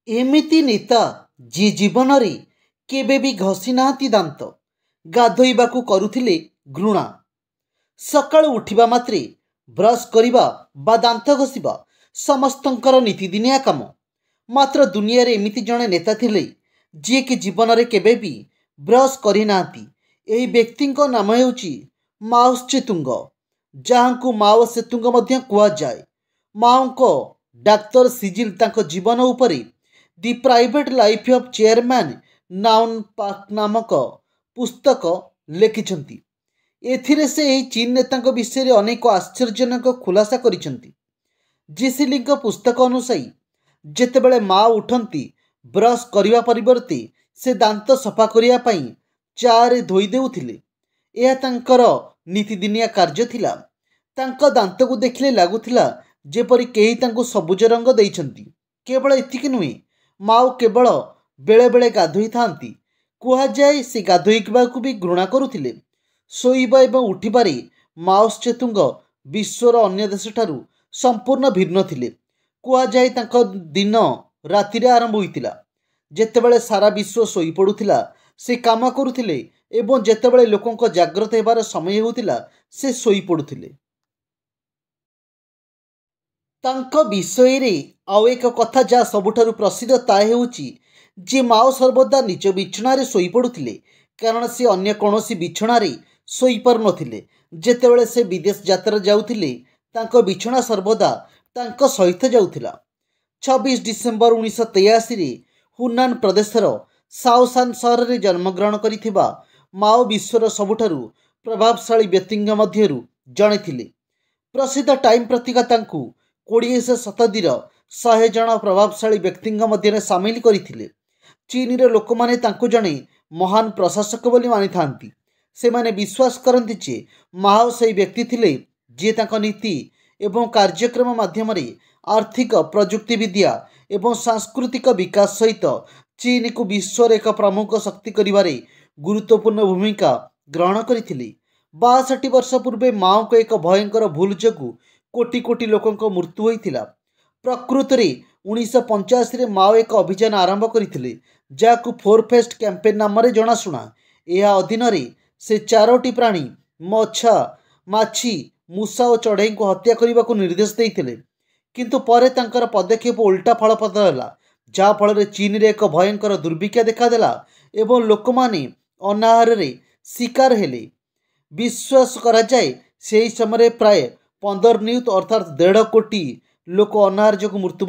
एमिति नेता जी जीवन में केबे भी घसी नाहांती दांत गाधोइबाकू करुथिले घृणा। सकाळु उठिबा मात्रे ब्रश करिबा बा दांत घसिबा समस्तंकर नीतिदिनिया काम। मात्र दुनिया रे एमिति जणे नेता थिले जी कि जीवन में केबे भी ब्रश करि नाहांती। एही व्यक्तिंको नाम हेउची माओ त्से-तुंग, जहांकू माओ सेतुंग मध्य कुआ जाए। माओंको डाक्टर सिजिल तांको जीवन उपरे the private life of chairman नाउन पाक नामक पुस्तक लेखिछंती। एथिरे से एही चीन नेतांको विषय अनेक आश्चर्यजनक खुलासा करिछंती। जिसिलिंग पुस्तक अनुसाई जेतेबेले माँ उठंती ब्रश करिवा परिवर्ते से दांत सफा करिया पई चारे धोई देउथिले। एहा तांकर नीतिदिनिया कार्य थिला। तांको दांतकू देखिले लागुथिला जेपरि केही तांको सबुज रंग देइछंती। केवल एतिକି नुहे, माओ केवल बेले बेले गाधोई थांती। कुहा जाए से गाधोइबाकू भी घृणा करुथिले। शोइबा एवं उठिबारे माओ त्से-तुंग विश्वर अन्य देश ठारू संपूर्ण भिन्न थिले। कुहा जाए तांको दिन रातिरे आरंभ होइतिला। जेतेबेले सारा विश्व शोई पडुथिला से काम करुथिले एवं जेतेबेले लोकंको जाग्रत हेबार समय होउतिला से शोई पडुथिले। तांको विषय रे आउ एक कथा जा सबुठारु प्रसिद्ध ता हेउची जे माओ सर्वदा निज बिछणारे शोई पडुथिले, कारण से अन्य कोनोसी बिछणारे शोई पारु नथिले। जेतेबेले से विदेश यात्रा जाउथिले तांको बिछणा सर्वदा तांको सहित जाउथिला। 26 डिसेम्बर 1983 रे हुनान प्रदेशर साओसान सहर रे जन्मग्रहण करिथिबा माओ विश्वर सबुठारु प्रभावशाली व्यक्तिंग मध्यरु जणे थिले। प्रसिद्ध टाइम पत्रिका तांकू 20 शताब्दीर 100 जण प्रभावशाली व्यक्तिंग मध्य सामिल करथिले। चीन रे लोक माने तांकू जणे महान प्रशासक बोली मानि थांती। से माने विश्वास करती जे माओ से व्यक्ति थिले जे तांको नीति एवं कार्यक्रम माध्यम रे आर्थिक प्रजुक्ति विद्या एवं सांस्कृतिक विकास सहित चीन को विश्वर एक प्रमुख शक्ति करिबारे गुरुत्वपूर्ण भूमिका ग्रहण करथिले। 62 वर्ष पूर्वे माओ को एक भयंकर भूल जगू कोटी कोटी लोकंको मृत्यु होइतिला। प्रकृत रे 1985 रे माओ एक अभियान आरंभ करथिले जाकू फोरफेस्ट कैंपेन नाम रे जनाशुना। यह अधीन रे से 4टी प्राणी मछा, माछी, मूषा और चढ़ई को हत्या करने को निर्देश देइथिले। किंतु परे तांकर पदक्षेप उल्टा फलप्रद होला, जा फल चीन रे एक भयंकर दुर्भिक्ष देखादेला एवं लोक माने अनाहार रे शिकार हेले। विश्वास करा जाए से समय प्राय 15 नियुत अर्थात 1.5 कोटी लोक अनाहार जो मृत्यु